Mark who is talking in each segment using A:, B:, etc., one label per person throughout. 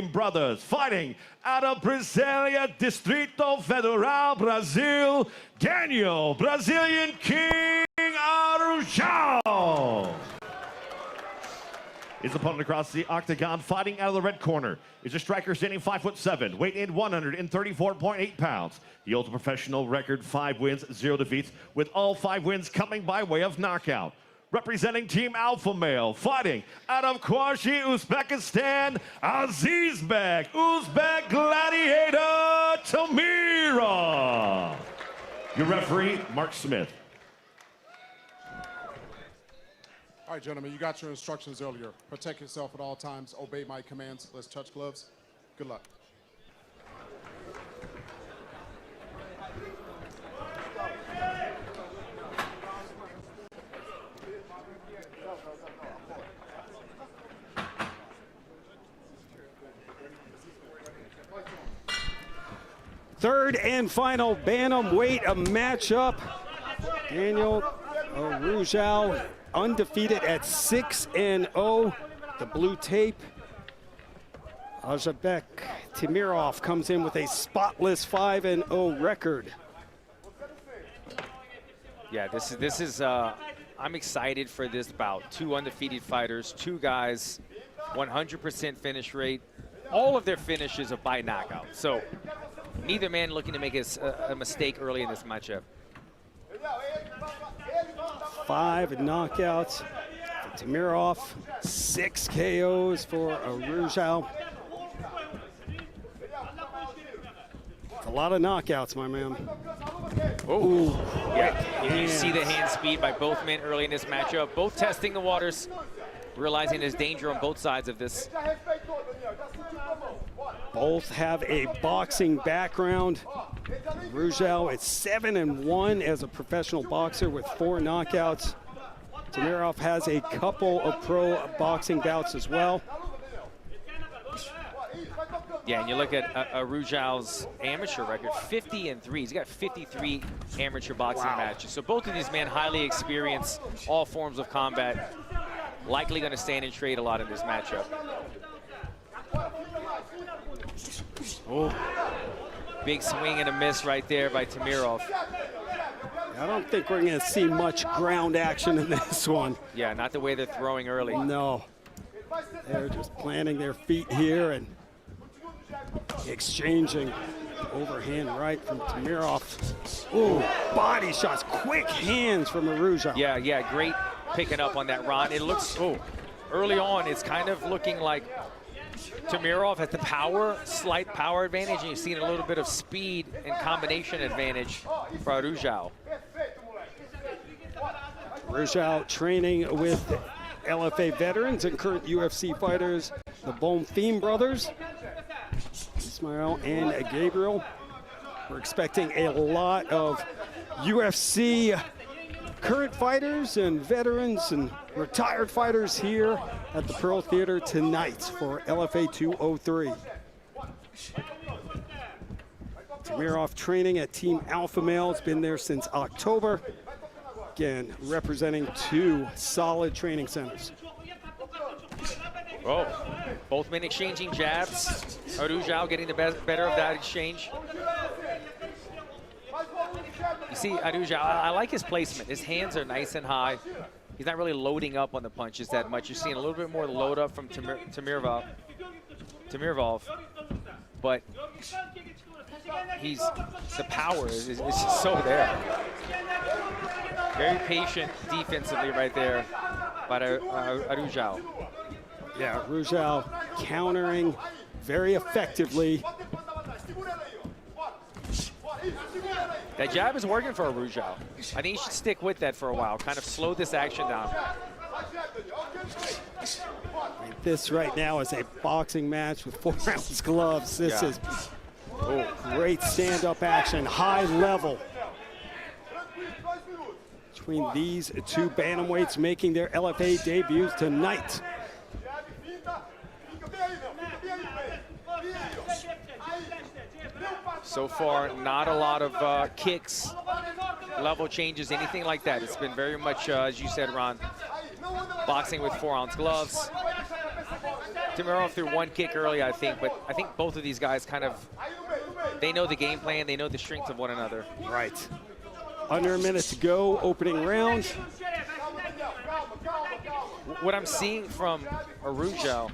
A: brothers fighting out of Brasilia, Distrito Federal, Brazil, Daniel, Brazilian King Arujão. His opponent across the octagon, fighting out of the red corner, is a striker standing 5'7", weight in 134.8 pounds. He holds a professional record 5 wins, 0 defeats, with all 5 wins coming by way of knockout. Representing Team Alpha Male, fighting out of Qashi, Uzbekistan, AZIZBek, Uzbek Gladiator Temirov. Your referee, Mark Smith.
B: All right, gentlemen, you got your instructions earlier. Protect yourself at all times. Obey my commands. Let's touch gloves. Good luck.
C: Third and final bantamweight matchup. Daniel Arujão undefeated at 6-0. The blue tape. AZIZBek Temirov comes in with a spotless 5-0 record.
D: Yeah, this is I'm excited for this bout. 2 undefeated fighters, 2 guys, 100% finish rate. All of their finishes are by knockout. So neither man looking to make a mistake early in this matchup.
C: 5 knockouts for Temirov, 6 KOs for Arujão. A lot of knockouts, my man.
D: Oh, yeah. You see the hand speed by both men early in this matchup. Both testing the waters, realizing there's danger on both sides of this.
C: Both have a boxing background. Arujão is 7-1 as a professional boxer with 4 knockouts. Temirov has a couple of pro boxing bouts as well.
D: Yeah, and you look at Arujão's amateur record, 50-3. He's got 53 amateur boxing matches. So both of these men highly experienced all forms of combat. Likely going to stand and trade a lot in this matchup. Oh, big swing and a miss right there by Temirov.
C: I don't think we're going to see much ground action in this one.
D: Yeah, not the way they're throwing early.
C: No. They're just planting their feet here and exchanging overhand right from Temirov. Ooh, body shots, quick hands from Arujão.
D: Yeah, great picking up on that, Ron. It looks, early on, it's kind of looking like Temirov has the power, slight power advantage, and you've seen a little bit of speed and combination advantage for Arujão.
C: Arujão training with LFA veterans and current UFC fighters, the Bonfim brothers, Ismail and Gabriel. We're expecting a lot of UFC current fighters and veterans and retired fighters here at the Pearl Theater tonight for LFA 203. Temirov training at Team Alpha Male. It's been there since October. Again, representing 2 solid training centers.
D: Oh, both men exchanging jabs. Arujão getting the better of that exchange. You see Arujão, I like his placement. His hands are nice and high. He's not really loading up on the punches that much. You're seeing a little bit more load up from Temirov, but the power is just so there. Very patient defensively right there by Arujão.
C: Yeah, Arujão countering very effectively.
D: That jab is working for Arujão. I think he should stick with that for a while, kind of slow this action down.
C: This right now is a boxing match with 4-ounce gloves. This is great stand-up action, high level. Between these 2 bantamweights making their LFA debuts tonight.
D: So far, not a lot of kicks, level changes, anything like that. It's been very much, as you said, Ron, boxing with 4-ounce gloves. Temirov threw one kick early, I think, but I think both of these guys kind of, they know the game plan, they know the strengths of one another.
C: Right. Under a minute to go, opening round.
D: What I'm seeing from Arujau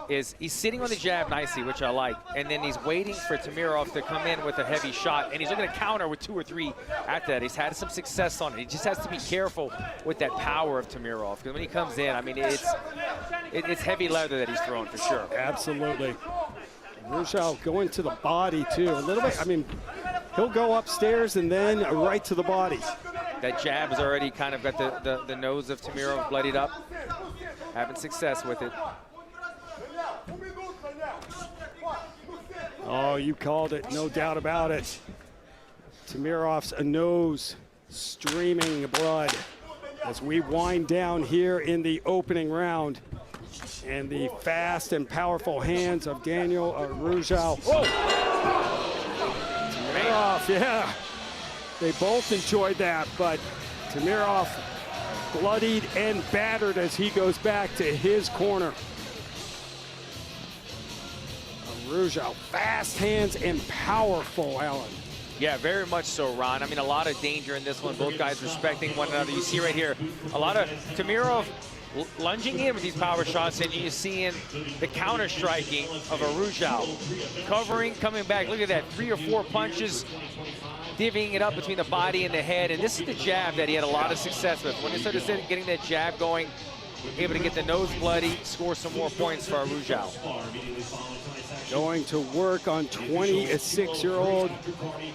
D: is he's sitting on the jab nicely, which I like, and then he's waiting for Temirov to come in with a heavy shot, and he's looking to counter with 2 or 3 at that. He's had some success on it. He just has to be careful with that power of Temirov, because when he comes in, I mean, it's heavy leather that he's throwing for sure.
C: Absolutely. Arujau going to the body, too. A little bit, I mean, he'll go upstairs and then right to the body.
D: That jab has already kind of got the nose of Temirov bloodied up. Having success with it.
C: Oh, you called it, no doubt about it. Temirov's nose streaming blood as we wind down here in the opening round. And the fast and powerful hands of Daniel Arujau. Temirov, yeah. They both enjoyed that, but Temirov bloodied and battered as he goes back to his corner. Arujau, fast hands and powerful, Alan.
D: Yeah, very much so, Ron. I mean, a lot of danger in this one. Both guys respecting one another. You see right here, a lot of Temirov lunging in with these power shots, and you see in the counter striking of Arujau. Covering, coming back. Look at that, 3 or 4 punches, divvying it up between the body and the head. And this is the jab that he had a lot of success with. When he started getting that jab going, able to get the nose bloody, score some more points for Arujau.
C: Going to work on 26-year-old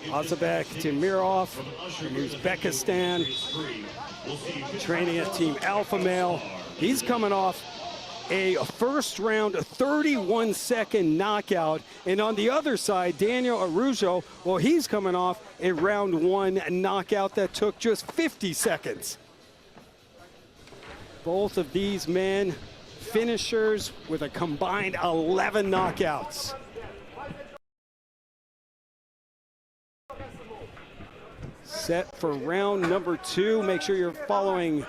C: AZIZBek Temirov from Uzbekistan, training at Team Alpha Male. He's coming off a first round 31-second knockout. And on the other side, Daniel Arujau, well, he's coming off a round 1 knockout that took just 50 seconds. Both of these men finishers with a combined 11 knockouts. Set for round number 2. Make sure you're following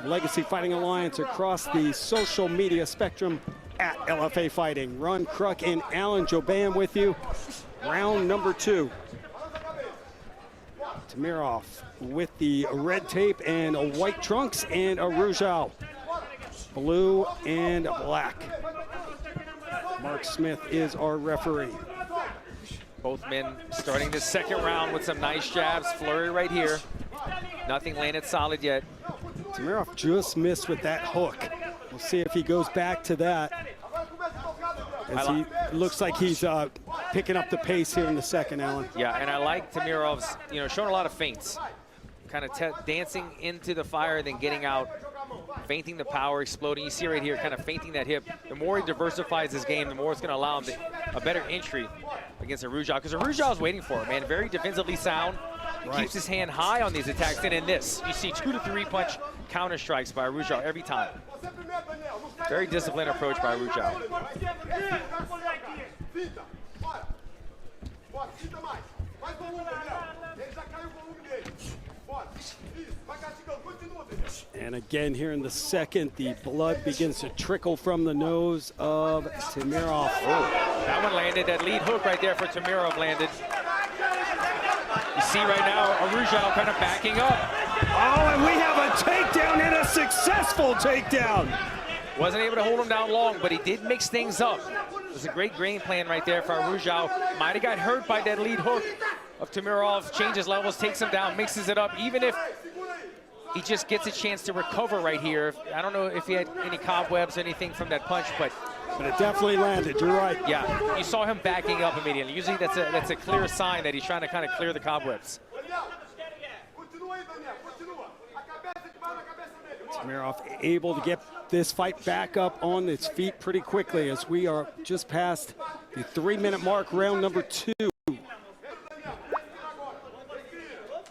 C: Legacy Fighting Alliance across the social media spectrum at LFA Fighting. Ron Kruk and Alan Joban with you. Round number 2. Temirov with the red tape and white trunks, and Arujau blue and black. Mark Smith is our referee.
D: Both men starting this second round with some nice jabs. Flurry right here. Nothing landed solid yet.
C: Temirov just missed with that hook. We'll see if he goes back to that. As he looks like he's picking up the pace here in the second, Alan.
D: Yeah, and I like Temirov's, showing a lot of feints. Kind of dancing into the fire, then getting out, feinting the power, exploding. You see right here, kind of feinting that hip. The more he diversifies his game, the more it's going to allow him a better entry against Arujau, because Arujau is waiting for him, man. Very defensively sound. Right. Keeps his hand high on these attacks. And in this, you see 2 to 3 punch counter strikes by Arujau every time. Very disciplined approach by Arujau.
C: And again here in the second, the blood begins to trickle from the nose of Temirov.
D: Oh, that one landed. That lead hook right there for Temirov landed. You see right now Arujau kind of backing up.
C: Oh, and we have a takedown, and a successful takedown.
D: Wasn't able to hold him down long, but he did mix things up. It was a great game plan right there for Arujau. Might have got hurt by that lead hook of Temirov. Changes levels, takes him down, mixes it up. Even if he just gets a chance to recover right here. I don't know if he had any cobwebs, anything from that punch, but
C: it definitely landed. You're right.
D: Yeah, you saw him backing up immediately. Usually that's a clear sign that he's trying to kind of clear the cobwebs.
C: Temirov able to get this fight back up on its feet pretty quickly as we are just past the 3-minute mark, round number 2.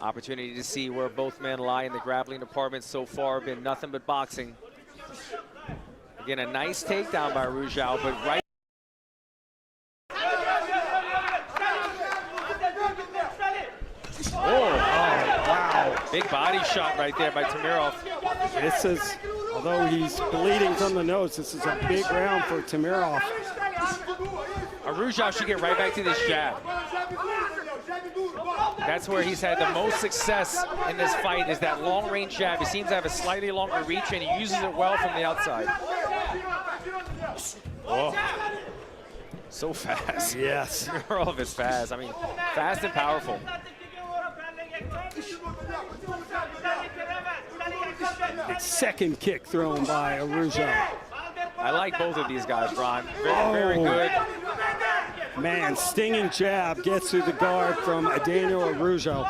D: Opportunity to see where both men lie in the grappling department so far. Been nothing but boxing. Again, a nice takedown by Arujau, but right.
C: Oh, wow.
D: Big body shot right there by Temirov.
C: This is Although he's bleeding from the nose, this is a big round for Temirov.
D: Arujau should get right back to this jab. That's where he's had the most success in this fight, is that long-range jab. He seems to have a slightly longer reach, and he uses it well from the outside. Oh, so fast.
C: Yes.
D: Temirov is fast. I mean, fast and powerful.
C: Second kick thrown by Arujau.
D: I like both of these guys, Ron. Very good.
C: Man, stinging jab gets through the guard from Daniel Arujau.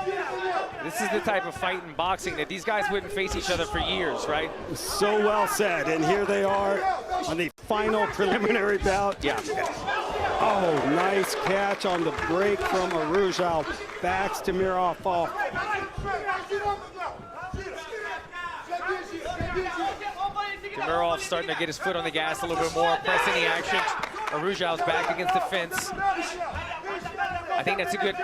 D: This is the type of fight in boxing that these guys wouldn't face each other for years, right?
C: So well said. And here they are on the final preliminary bout.
D: Yeah.
C: Oh, nice catch on the break from Arujau. Backs Temirov off.
D: Temirov starting to get his foot on the gas a little bit more, pressing the action. Arujau's back against the fence. I think that's a good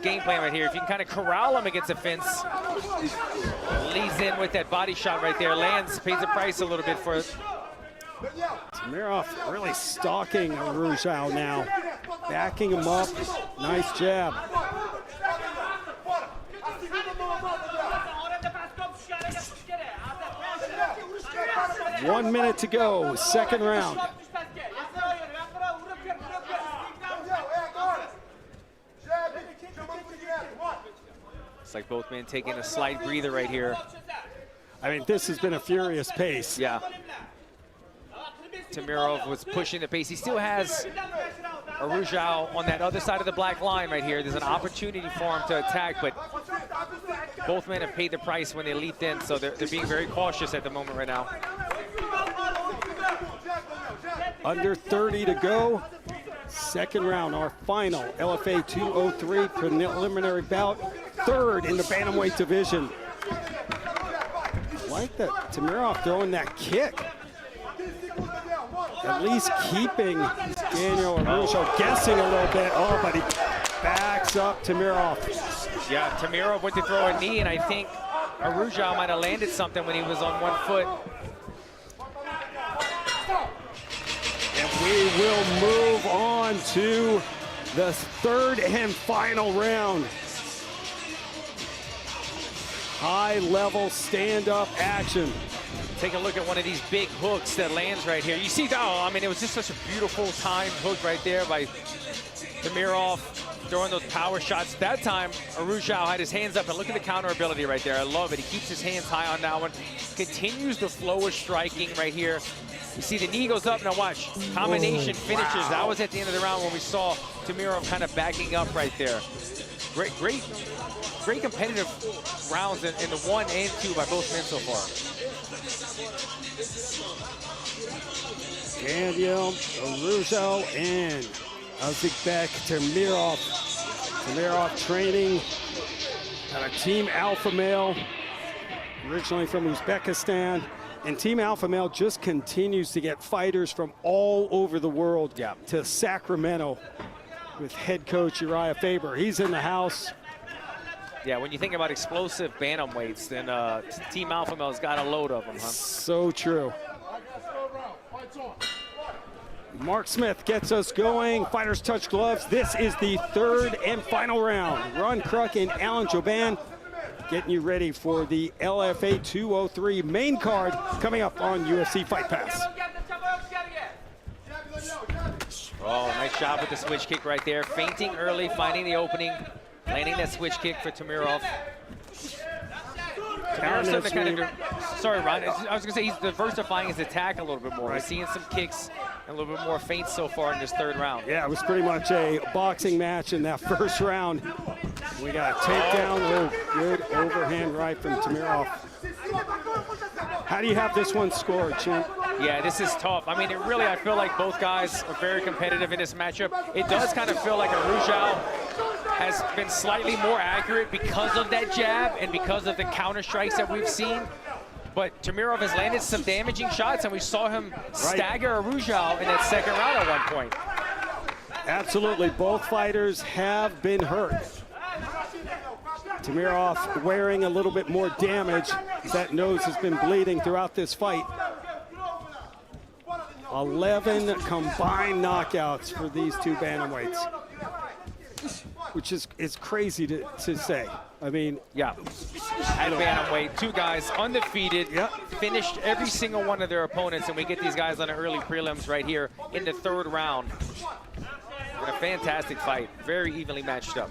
D: game plan right here. If you can kind of corral him against the fence, leads in with that body shot right there, lands, pays the price a little bit for it.
C: Temirov really stalking Arujau now, backing him up. Nice jab. 1 minute to go, second round.
D: It's like both men taking a slight breather right here.
C: I mean, this has been a furious pace.
D: Yeah. Temirov was pushing the pace. He still has Arujau on that other side of the black line right here. There's an opportunity for him to attack, but both men have paid the price when they leaped in, so they're being very cautious at the moment right now.
C: Under 30 to go. Second round, our final LFA 203 preliminary bout. Third in the bantamweight division. Like that, Temirov throwing that kick. At least keeping Daniel Arujau guessing a little bit. Oh, but he backs up Temirov.
D: Yeah, Temirov went to throw a knee, and I think Arujau might have landed something when he was on one foot.
C: And we will move on to the third and final round. High-level stand-up action.
D: Take a look at one of these big hooks that lands right here. You see, oh, I mean, it was just such a beautiful timed hook right there by Temirov, throwing those power shots. That time, Arujau had his hands up, and look at the counter ability right there. I love it. He keeps his hands high on that one. Continues the flow of striking right here. You see the knee goes up, now watch. Combination finishes.
C: Wow.
D: That was at the end of the round when we saw Temirov kind of backing up right there. Great competitive rounds in the 1 and 2 by both men so far.
C: Daniel Arujau and AZIZBEK Temirov. Temirov training at a Team Alpha Male, originally from Uzbekistan. And Team Alpha Male just continues to get fighters from all over the world to Sacramento with head coach Uriah Faber. He's in the house.
D: Yeah, when you think about explosive bantamweights, then Team Alpha Male's got a load of them, huh?
C: So true. Mark Smith gets us going. Fighters touch gloves. This is the third and final round. Ron Kruk and Alan Joban getting you ready for the LFA 203 main card coming up on UFC Fight Pass.
D: Oh, nice job with the switch kick right there. Feinting early, finding the opening, landing that switch kick for Temirov. Sorry, Ron. I was going to say he's diversifying his attack a little bit more. We're seeing some kicks and a little bit more feints so far in this third round.
C: Yeah, it was pretty much a boxing match in that first round. We got a takedown. Oh, good overhand right from Temirov. How do you have this one scored, Champ?
D: Yeah, this is tough. I mean, I feel like both guys are very competitive in this matchup. It does kind of feel like Arujau has been slightly more accurate because of that jab and because of the counter strikes that we've seen. But Temirov has landed some damaging shots, and we saw him stagger Arujau in that second round at one point.
C: Absolutely, both fighters have been hurt. Temirov wearing a little bit more damage. That nose has been bleeding throughout this fight. 11 combined knockouts for these two bantamweights, which is crazy to say. I mean,
D: yeah, at bantamweight, two guys undefeated, finished every single one of their opponents, and we get these guys on the early prelims right here in the third round. And a fantastic fight, very evenly matched up.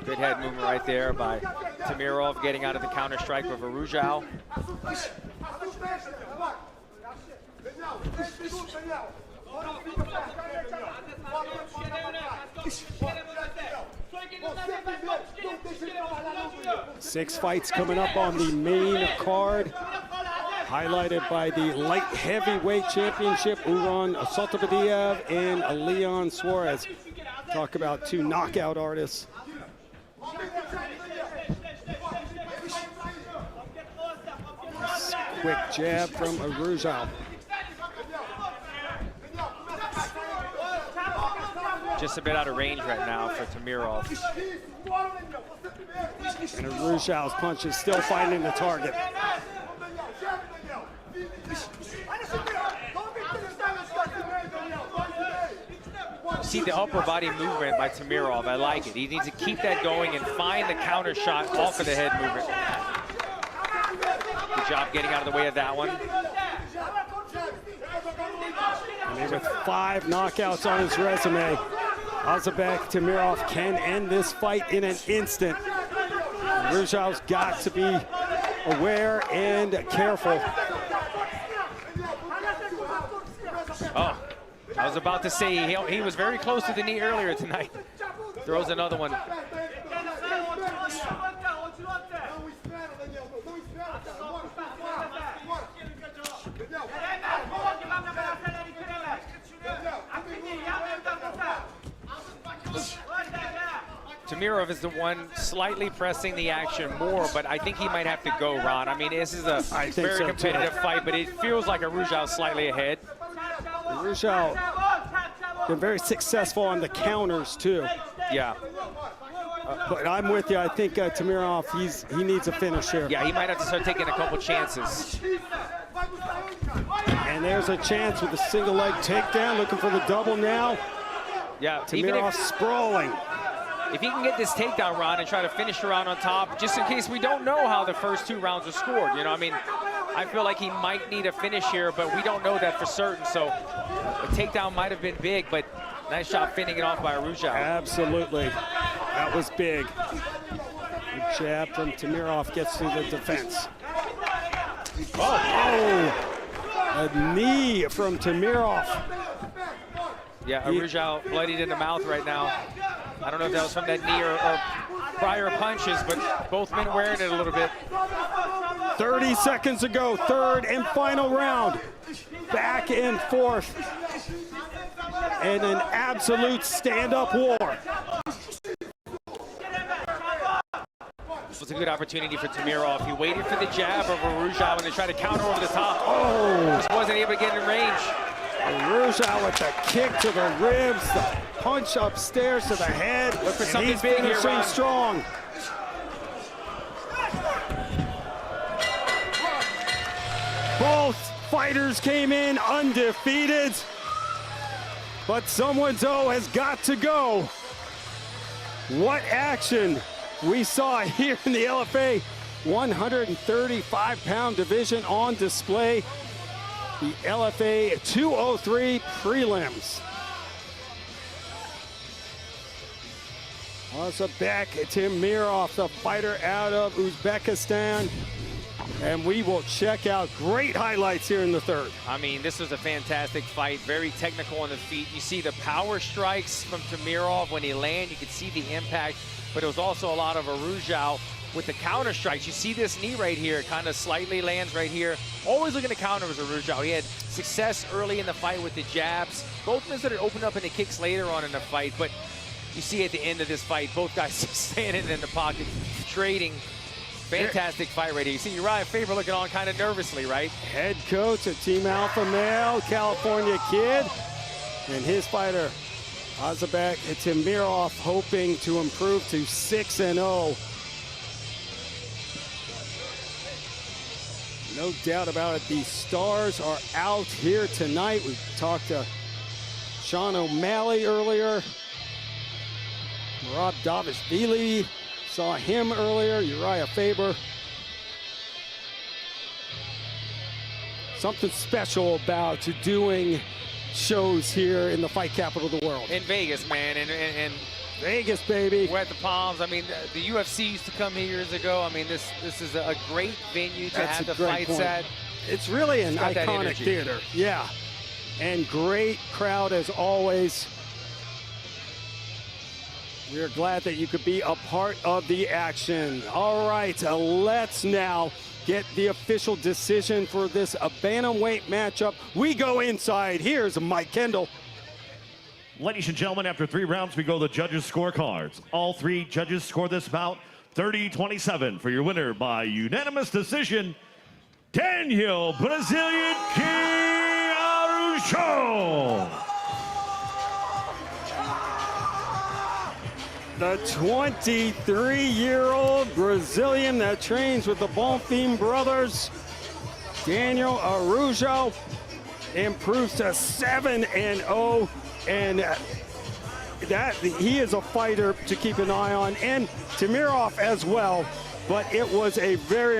D: Good head movement right there by Temirov, getting out of the counter strike with Arujau.
C: Six fights coming up on the main card, highlighted by the light heavyweight championship, Uran Sultabadiev and Leon Suarez. Talk about two knockout artists. Quick jab from Arujau.
D: Just a bit out of range right now for Temirov.
C: And Arujau's punch is still finding the target.
D: See the upper body movement by Temirov. I like it. He needs to keep that going and find the counter shot off of the head movement. Good job getting out of the way of that one.
C: And with 5 knockouts on his resume, AZIZBEK Temirov can end this fight in an instant. Arujau's got to be aware and careful.
D: Oh, I was about to say he was very close to the knee earlier tonight. Throws another one. Temirov is the one slightly pressing the action more, but I think he might have to go, Ron. I mean, this is a very competitive fight, but it feels like Arujau's slightly ahead.
C: Arujau been very successful on the counters too.
D: Yeah.
C: But I'm with you. I think Temirov, he needs a finish here.
D: Yeah, he might have to start taking a couple chances.
C: And there's a chance with a single leg takedown, looking for the double now.
D: Yeah,
C: Temirov sprawling.
D: If he can get this takedown, Ron, and try to finish the round on top, just in case we don't know how the first 2 rounds are scored. You know, I mean, I feel like he might need a finish here, but we don't know that for certain. So a takedown might have been big, but nice job finishing it off by Arujau.
C: Absolutely. That was big. The jab from Temirov gets through the defense. Oh! A knee from Temirov.
D: Yeah, Arujau bloodied in the mouth right now. I don't know if that was from that knee or prior punches, but both men wearing it a little bit.
C: 30 seconds ago, third and final round. Back and forth. And an absolute stand-up war.
D: This was a good opportunity for Temirov. He waited for the jab of Arujau and they tried to counter over the top.
C: Oh!
D: Just wasn't able to get in range.
C: Arujau with the kick to the ribs, the punch upstairs to the head.
D: Look for something
C: he's
D: big here,
C: finishing
D: Ron.
C: strong. Both fighters came in undefeated, but someone's has got to go. What action we saw here in the LFA 135-pound division on display. The LFA 203 prelims. AZIZBEK Temirov, the fighter out of Uzbekistan. And we will check out great highlights here in the third.
D: I mean, this was a fantastic fight, very technical on the feet. You see the power strikes from Temirov when he land, you could see the impact, but it was also a lot of Arujau with the counter strikes. You see this knee right here, kind of slightly lands right here. Always looking to counter was Arujau. He had success early in the fight with the jabs. Both men started opened up into kicks later on in the fight, but you see at the end of this fight, both guys standing in the pocket, trading. Fantastic fight right here. You see Uriah Faber looking on kind of nervously, right?
C: Head coach of Team Alpha Male, California kid, and his fighter, AZIZBEK Temirov hoping to improve to 6-0. No doubt about it, the stars are out here tonight. We talked to Sean O'Malley earlier. Rob Davishvili, saw him earlier. Uriah Faber. Something special about doing shows here in the fight capital of the world.
D: In Vegas, man, and
C: Vegas, baby.
D: we're at the Palms. I mean, the UFC used to come here years ago. I mean, this is a great venue to
C: That's
D: have
C: a
D: the
C: great
D: fights
C: point.
D: at.
C: It's really an
D: got that
C: iconic
D: energy.
C: theater. Yeah. And great crowd as always. We're glad that you could be a part of the action. All right, let's now get the official decision for this bantamweight matchup. We go inside. Here's Mike Kendall.
A: Ladies and gentlemen, after 3 rounds, we go to the judges' scorecards. All 3 judges score this bout 30-27 for your winner by unanimous decision, Daniel Brazilian King Araujo.
C: The 23-year-old Brazilian that trains with the Bonfim brothers, Daniel Araujo, improves to 7-0, and that he is a fighter to keep an eye on, and Temirov as well. But it was a very